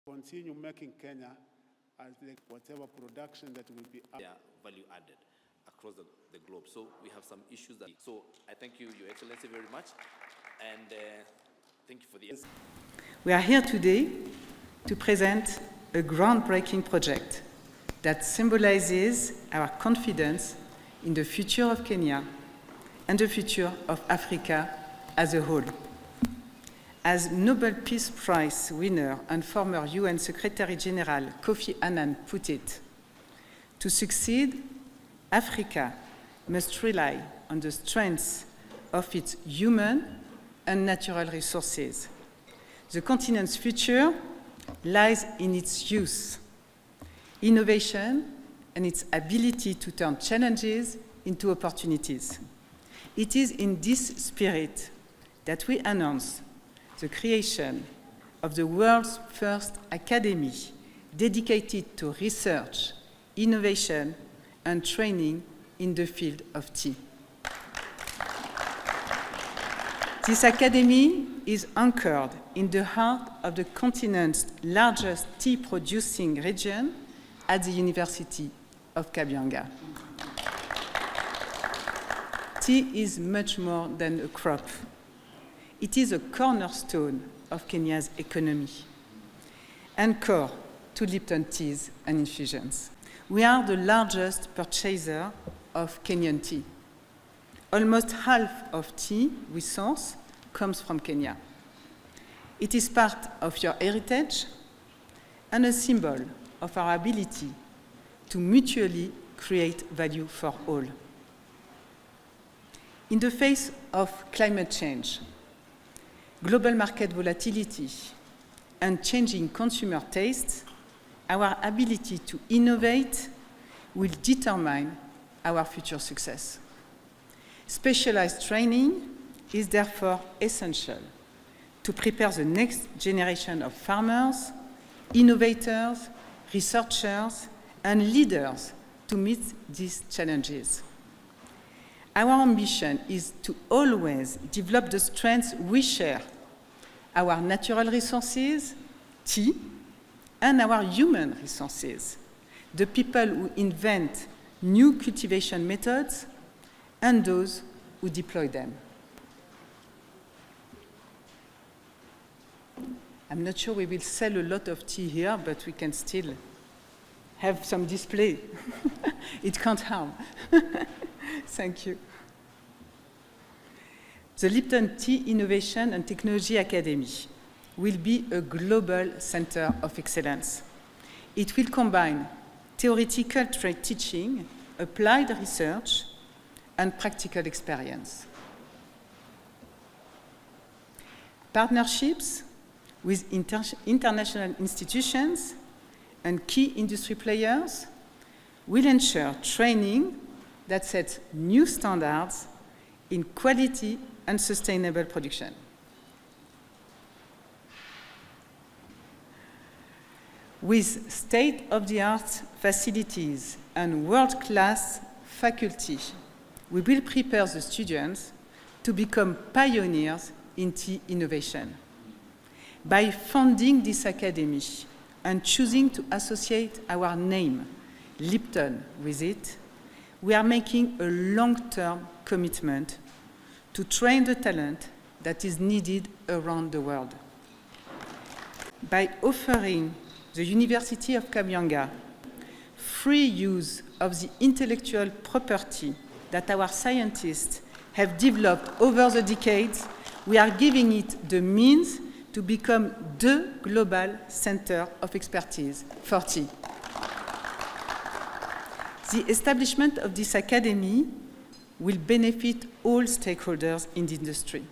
Continue making Kenya as whatever production that will be value added across the globe. So we have some issues that. So I thank you, Your Excellency, very much, and thank you for the. We are here today to present a groundbreaking project that symbolizes our confidence in the future of Kenya and the future of Africa as a whole. As Nobel Peace Prize winner and former UN Secretary General Kofi Annan put it, to succeed, Africa must rely on the strength of its human and natural resources. The continent's future lies in its youth, innovation, and its ability to turn challenges into opportunities. It is in this spirit that we announce the creation of the world's first academy dedicated to research, innovation, and training in the field of tea. This academy is anchored in the heart of the continent's largest tea-producing region at the University of Kabianga. Tea is much more than a crop. It is a cornerstone of Kenya's economy and core to Lipton teas and infusions. We are the largest purchaser of Kenyan tea. Almost half of tea we source comes from Kenya. It is part of your heritage and a symbol of our ability to mutually create value for all. In the face of climate change, global market volatility, and changing consumer tastes, our ability to innovate will determine our future success. Specialized training is therefore essential to prepare the next generation of farmers, innovators, researchers, and leaders to meet these challenges. Our ambition is to always develop the strengths we share, our natural resources, tea, and our human resources, the people who invent new cultivation methods and those who deploy them. I'm not sure we will sell a lot of tea here, but we can still have some display. It can't harm. Thank you. The Lipton Tea Innovation and Technology Academy will be a global center of excellence. It will combine theoretical trade teaching, applied research, and practical experience. Partnerships with international institutions and key industry players will ensure training that sets new standards in quality and sustainable production. With state-of-the-art facilities and world-class faculty, we will prepare the students to become pioneers in tea innovation. By funding this academy and choosing to associate our name, Lipton, with it, we are making a long-term commitment to train the talent that is needed around the world. By offering the University of Kabianga free use of the intellectual property that our scientists have developed over the decades, we are giving it the means to become the global center of expertise for tea. The establishment of this academy will benefit all stakeholders in the industry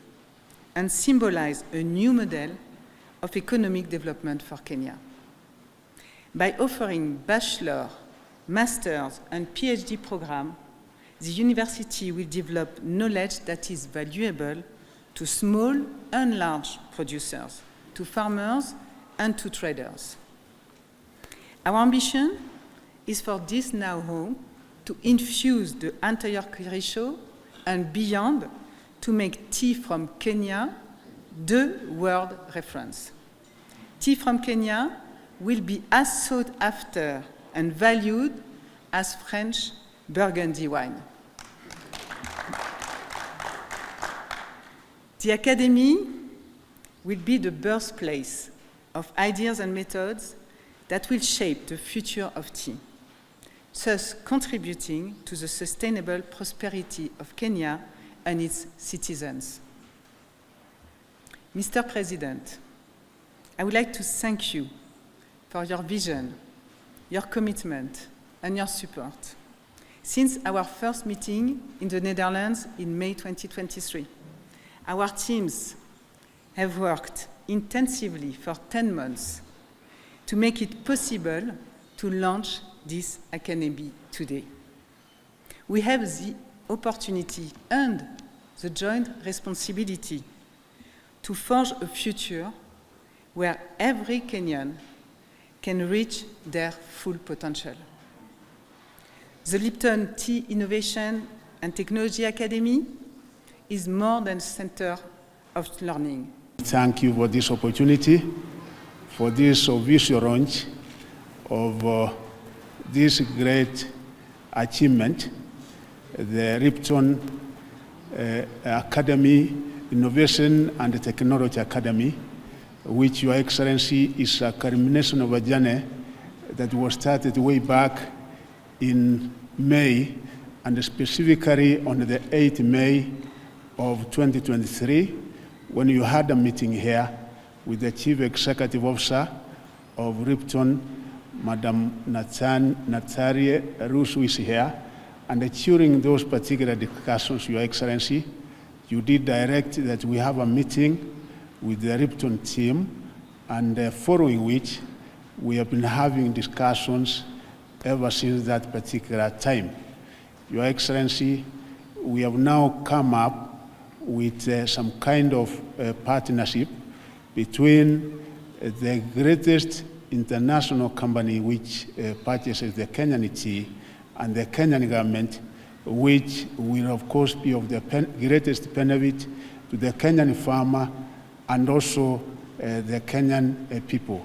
and symbolize a new model of economic development for Kenya. By offering bachelor, master's, and PhD programs, the university will develop knowledge that is valuable to small and large producers, to farmers, and to traders. Our ambition is for this know-how to infuse the entire Kirisho and beyond to make tea from Kenya the world reference. Tea from Kenya will be as sought after and valued as French Burgundy wine. The Academy will be the birthplace of ideas and methods that will shape the future of tea, thus contributing to the sustainable prosperity of Kenya and its citizens. Mr. President, I would like to thank you for your vision, your commitment, and your support since our first meeting in the Netherlands in May 2023. Our teams have worked intensively for 10 months to make it possible to launch this academy today. We have the opportunity and the joint responsibility to forge a future where every Kenyan can reach their full potential. The Lipton Tea Innovation and Technology Academy is more than a center of learning. Thank you for this opportunity, for this visual launch of this great achievement, the Lipton Academy, Innovation and Technology Academy, which Your Excellency is a culmination of a journey that was started way back in May, and specifically on the 8th May of 2023, when you had a meeting here with the Chief Executive Officer of Lipton, Madam Nathalie Rusu is here, and during those particular discussions, Your Excellency, you did direct that we have a meeting with the Lipton team, and following which we have been having discussions ever since that particular time. Your Excellency, we have now come up with some kind of partnership between the greatest international company which purchases the Kenyan tea and the Kenyan government, which will of course be of the greatest benefit to the Kenyan farmer and also the Kenyan people.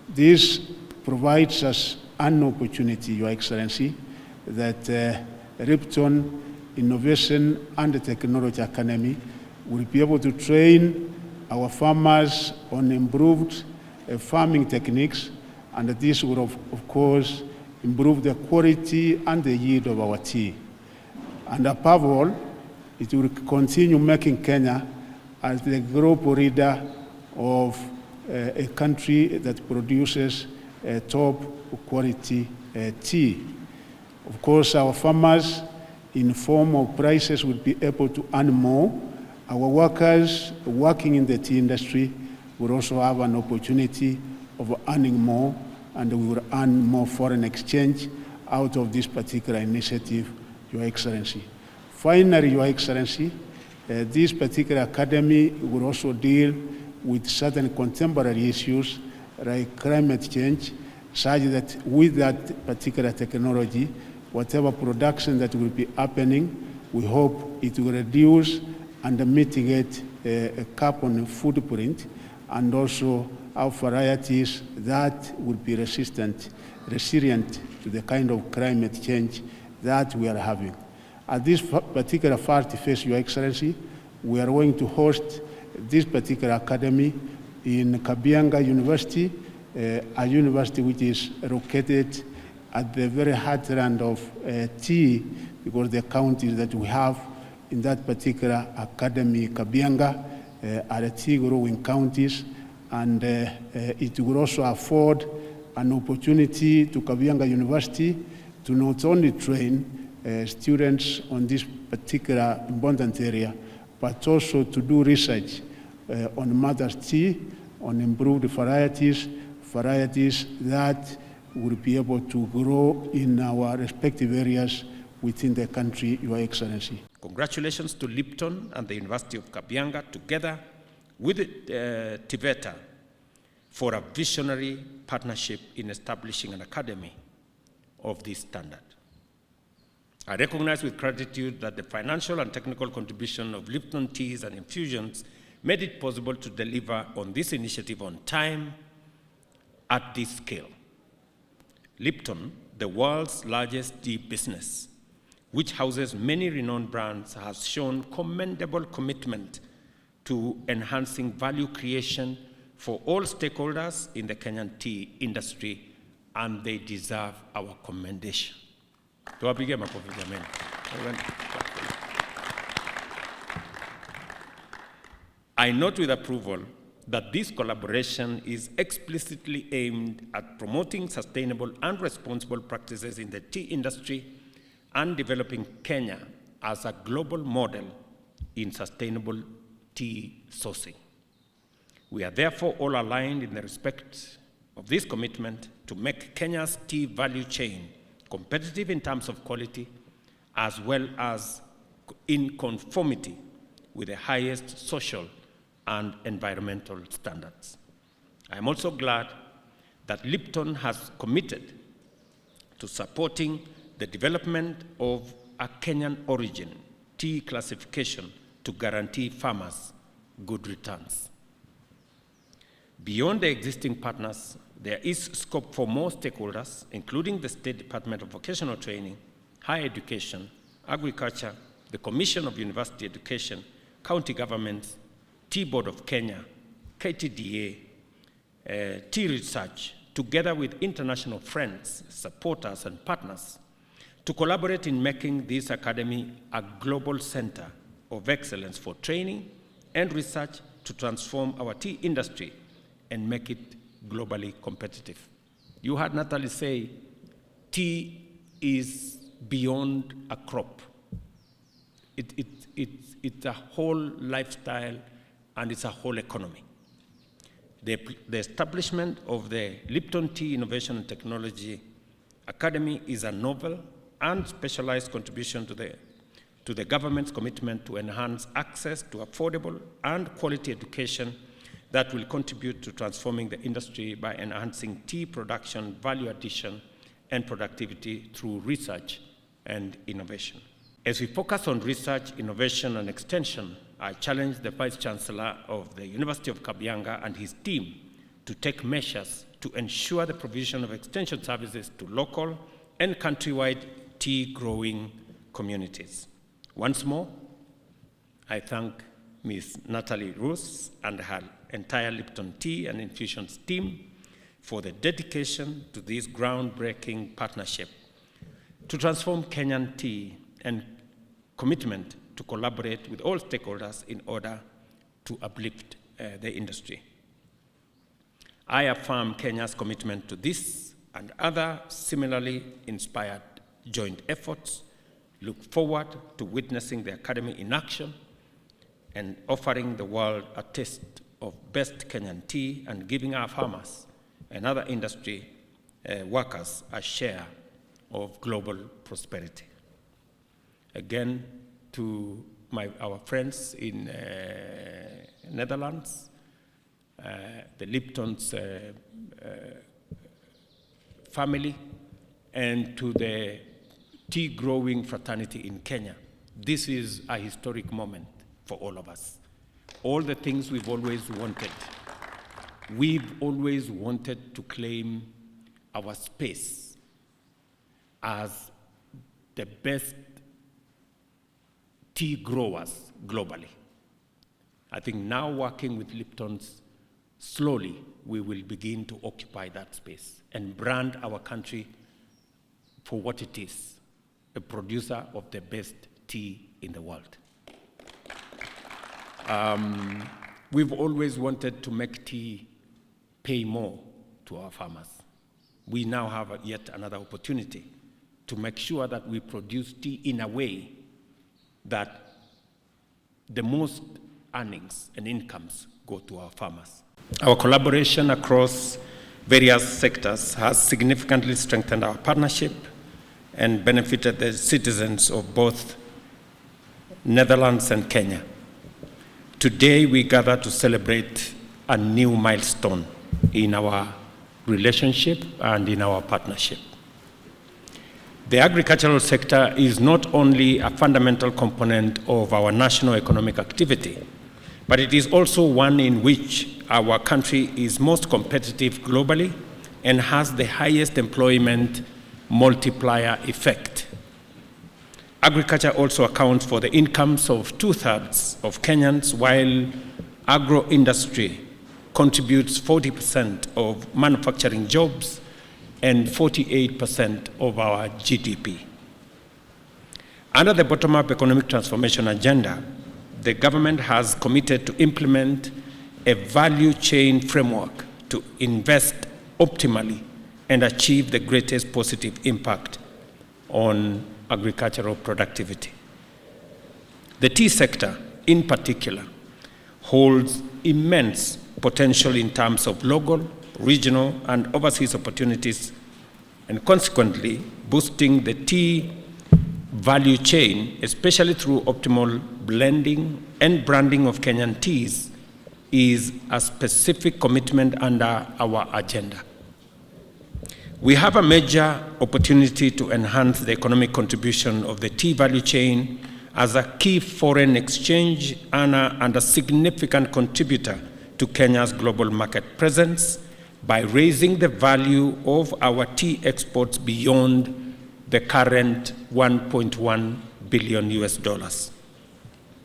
This provides us an opportunity, Your Excellency, that Lipton Innovation and Technology Academy will be able to train our farmers on improved farming techniques, and this will of course improve the quality and the yield of our tea. And above all, it will continue making Kenya as the global leader of a country that produces top quality tea. Of course, our farmers in form of prices will be able to earn more. Our workers working in the tea industry will also have an opportunity of earning more, and we will earn more foreign exchange out of this particular initiative, Your Excellency. Finally, Your Excellency, this particular academy will also deal with certain contemporary issues like climate change, such that with that particular technology, whatever production that will be happening, we hope it will reduce and mitigate a carbon footprint, and also our varieties that will be resilient to the kind of climate change that we are having. At this particular first phase, Your Excellency, we are going to host this particular academy in Kabianga University, a university which is located at the very heartland of tea, because the counties that we have in that particular academy, Kabianga, are tea growing counties, and it will also afford an opportunity to Kabianga University to not only train students on this particular important area, but also to do research on mother's tea, on improved varieties that will be able to grow in our respective areas within the country, Your Excellency. Congratulations to Lipton and the University of Kabianga, together with TVETA, for a visionary partnership in establishing an academy of this standard. I recognize with gratitude that the financial and technical contribution of Lipton Teas and Infusions made it possible to deliver on this initiative on time at this scale. Lipton, the world's largest tea business, which houses many renowned brands, has shown commendable commitment to enhancing value creation for all stakeholders in the Kenyan tea industry, and they deserve our commendation. Tuwapige makofi jameni. I note with approval that this collaboration is explicitly aimed at promoting sustainable and responsible practices in the tea industry and developing Kenya as a global model in sustainable tea sourcing. We are therefore all aligned in the respect of this commitment to make Kenya's tea value chain competitive in terms of quality, as well as in conformity with the highest social and environmental standards. I am also glad that Lipton has committed to supporting the development of a Kenyan origin tea classification to guarantee farmers good returns. Beyond the existing partners, there is scope for more stakeholders, including the State Department of Vocational Training, Higher Education, Agriculture, the Commission of University Education, county governments, Tea Board of Kenya, KTDA, Tea Research, together with international friends, supporters, and partners, to collaborate in making this academy a global center of excellence for training and research to transform our tea industry and make it globally competitive. You heard Natalie say, tea is beyond a crop. It's a whole lifestyle and it's a whole economy. The establishment of the Lipton Tea Innovation and Technology Academy is a novel and specialized contribution to the government's commitment to enhance access to affordable and quality education that will contribute to transforming the industry by enhancing tea production, value addition, and productivity through research and innovation. As we focus on research, innovation, and extension, I challenge the Vice Chancellor of the University of Kabianga and his team to take measures to ensure the provision of extension services to local and countrywide tea-growing communities. Once more, I thank Ms. Natalie Roos and her entire Lipton Tea and Infusions team for the dedication to this groundbreaking partnership to transform Kenyan tea and commitment to collaborate with all stakeholders in order to uplift the industry. I affirm Kenya's commitment to this and other similarly inspired joint efforts, look forward to witnessing the Academy in action and offering the world a taste of best Kenyan tea and giving our farmers and other industry workers a share of global prosperity. Again, to our friends in Netherlands, the Lipton's family, and to the tea-growing fraternity in Kenya. This is a historic moment for all of us. All the things we've always wanted. We've always wanted to claim our space as the best tea growers globally. I think now working with Lipton's, slowly we will begin to occupy that space and brand our country for what it is, a producer of the best tea in the world. We've always wanted to make tea pay more to our farmers. We now have yet another opportunity to make sure that we produce tea in a way that the most earnings and incomes go to our farmers. Our collaboration across various sectors has significantly strengthened our partnership and benefited the citizens of both Netherlands and Kenya. Today, we gather to celebrate a new milestone in our relationship and in our partnership. The agricultural sector is not only a fundamental component of our national economic activity, but it is also one in which our country is most competitive globally and has the highest employment multiplier effect. Agriculture also accounts for the incomes of 2/3 of Kenyans, while agro-industry contributes 40% of manufacturing jobs and 48% of our GDP. Under the bottom-up economic transformation agenda, the government has committed to implement a value chain framework to invest optimally and achieve the greatest positive impact on agricultural productivity. The tea sector, in particular, holds immense potential in terms of local, regional, and overseas opportunities, and consequently boosting the tea value chain, especially through optimal blending and branding of Kenyan teas, is a specific commitment under our agenda. We have a major opportunity to enhance the economic contribution of the tea value chain as a key foreign exchange earner and a significant contributor to Kenya's global market presence by raising the value of our tea exports beyond the current $1.1 billion US.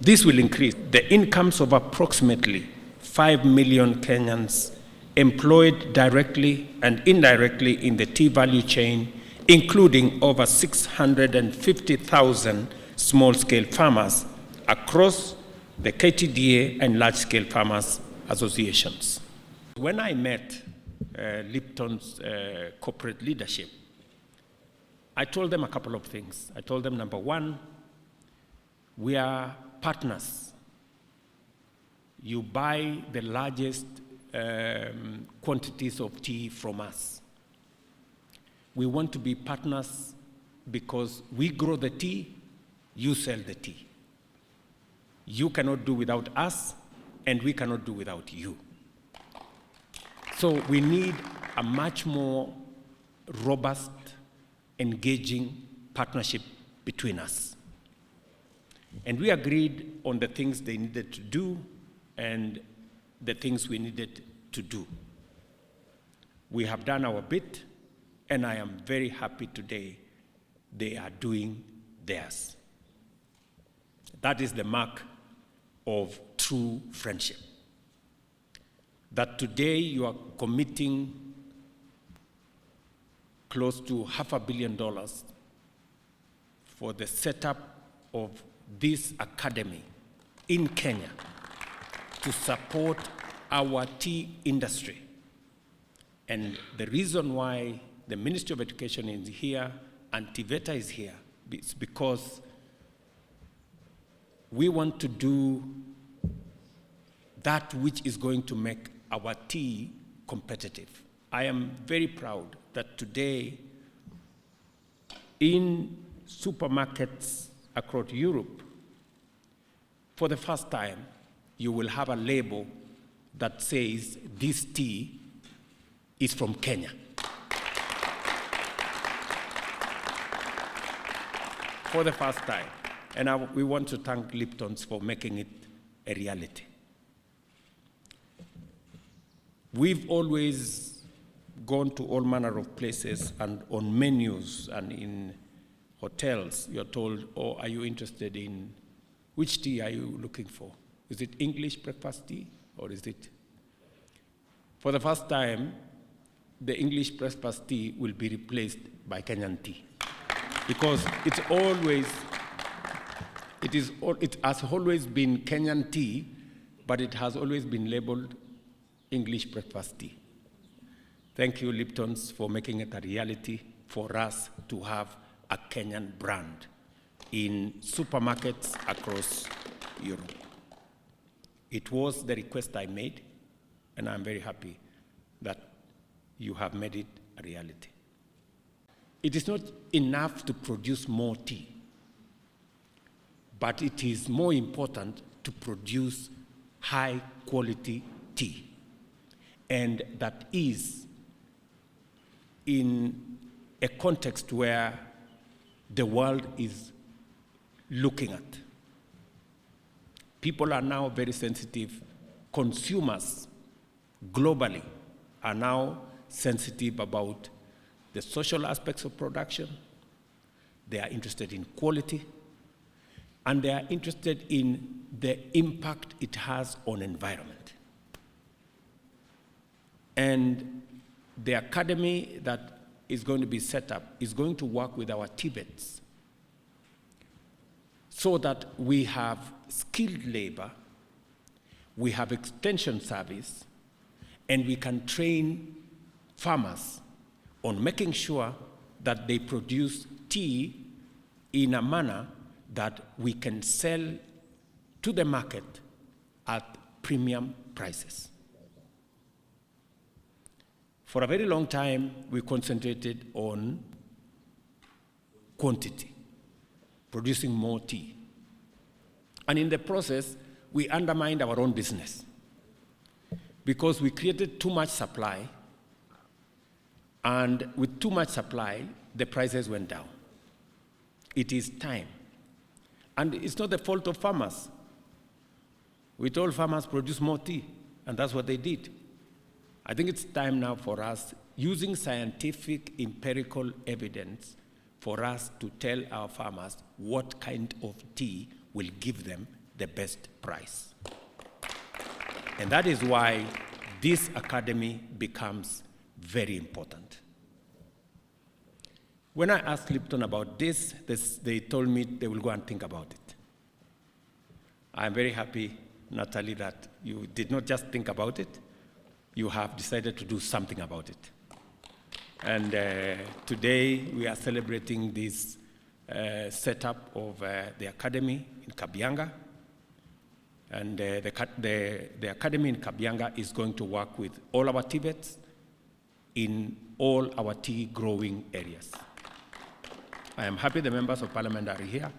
This will increase the incomes of approximately 5 million Kenyans employed directly and indirectly in the tea value chain, including over 650,000 small-scale farmers across the KTDA and large-scale farmers associations. When I met Lipton's corporate leadership, I told them a couple of things. I told them, number one, we are partners. You buy the largest quantities of tea from us. We want to be partners because we grow the tea, you sell the tea. You cannot do without us, and we cannot do without you. So we need a much more robust, engaging partnership between us. And we agreed on the things they needed to do and the things we needed to do. We have done our bit, and I am very happy today they are doing theirs. That is the mark of true friendship. That today you are committing close to $500 million for the setup of this academy in Kenya to support our tea industry. And the reason why the Ministry of Education is here and TVETA is here is because we want to do that which is going to make our tea competitive. I am very proud that today in supermarkets across Europe, for the first time, you will have a label that says this tea is from Kenya. For the first time. And we want to thank Lipton's for making it a reality. We've always gone to all manner of places, and on menus and in hotels, you're told, oh, are you interested in, which tea are you looking for? Is it English breakfast tea, or is it? For the first time, the English breakfast tea will be replaced by Kenyan tea. Because it has always been Kenyan tea, but it has always been labeled English breakfast tea. Thank you, Lipton's, for making it a reality for us to have a Kenyan brand in supermarkets across Europe. It was the request I made, and I'm very happy that you have made it a reality. It is not enough to produce more tea, but it is more important to produce high-quality tea. And that is in a context where the world is looking at. People are now very sensitive. Consumers globally are now sensitive about the social aspects of production, they are interested in quality, and they are interested in the impact it has on environment. And the academy that is going to be set up is going to work with our TVETs so that we have skilled labor, we have extension service, and we can train farmers on making sure that they produce tea in a manner that we can sell to the market at premium prices. For a very long time, we concentrated on quantity, producing more tea. And in the process, we undermined our own business because we created too much supply, and with too much supply, the prices went down. It is time. And it's not the fault of farmers. We told farmers produce more tea, and that's what they did. I think it's time now for us, using scientific empirical evidence, for us to tell our farmers what kind of tea will give them the best price. And that is why this academy becomes very important. When I asked Lipton about this, they told me they will go and think about it. I'm very happy, Natalie, that you did not just think about it, you have decided to do something about it. And today we are celebrating this setup of the academy in Kabianga. And the academy in Kabianga is going to work with all our TVETs in all our tea growing areas. I am happy the members of parliament are here.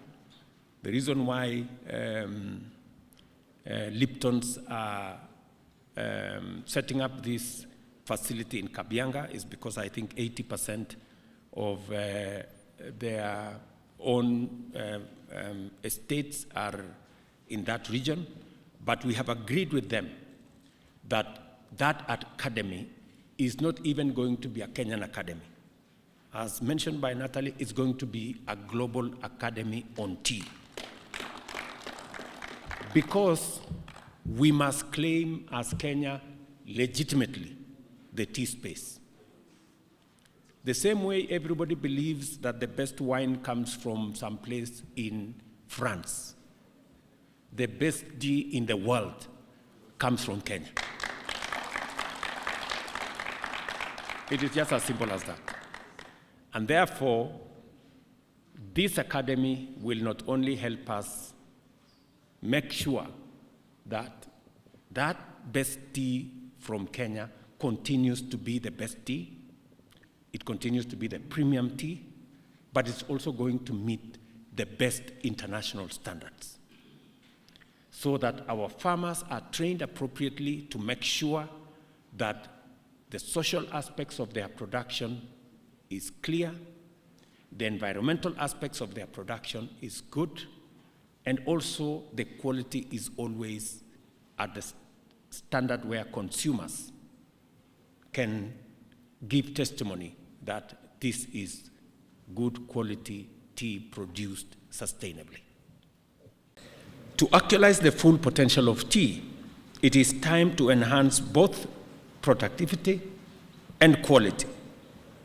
The reason why Liptons are setting up this facility in Kabianga is because I think 80% of their own estates are in that region, but we have agreed with them that that academy is not even going to be a Kenyan academy. As mentioned by Natalie, it's going to be a global academy on tea. Because we must claim as Kenya legitimately the tea space. The same way everybody believes that the best wine comes from some place in France. The best tea in the world comes from Kenya. It is just as simple as that. And therefore, this academy will not only help us make sure that that best tea from Kenya continues to be the best tea, it continues to be the premium tea, but it's also going to meet the best international standards, so that our farmers are trained appropriately to make sure that the social aspects of their production is clear, the environmental aspects of their production is good, and also the quality is always at the standard where consumers can give testimony that this is good quality tea produced sustainably. To actualize the full potential of tea, it is time to enhance both productivity and quality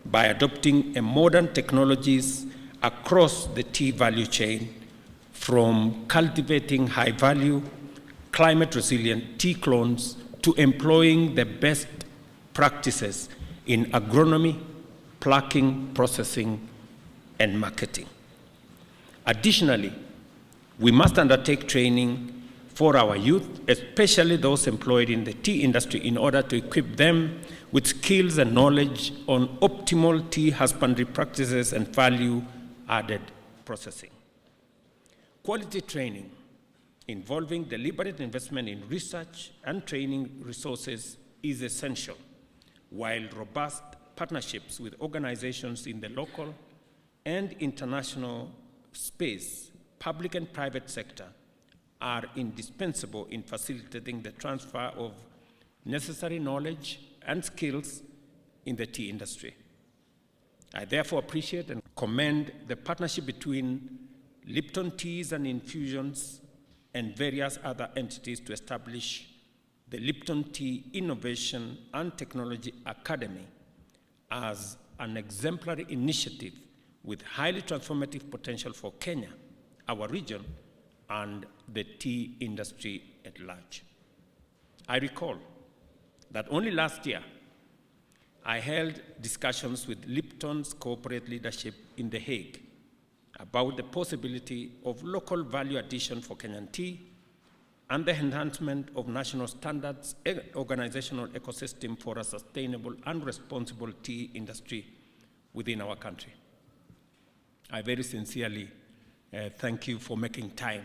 by adopting modern technologies across the tea value chain, from cultivating high-value, climate-resilient tea clones to employing the best practices in agronomy, plucking, processing, and marketing. Additionally, we must undertake training for our youth, especially those employed in the tea industry, in order to equip them with skills and knowledge on optimal tea husbandry practices and value-added processing. Quality training involving deliberate investment in research and training resources is essential, while robust partnerships with organizations in the local and international space, public and private sector, are indispensable in facilitating the transfer of necessary knowledge and skills in the tea industry. I therefore appreciate and commend the partnership between Lipton Teas and Infusions and various other entities to establish the Lipton Tea Innovation and Technology Academy as an exemplary initiative with highly transformative potential for Kenya, our region, and the tea industry at large. I recall that only last year, I held discussions with Lipton's corporate leadership in The Hague about the possibility of local value addition for Kenyan tea and the enhancement of national standards, organizational ecosystem for a sustainable and responsible tea industry within our country. I very sincerely thank you for making time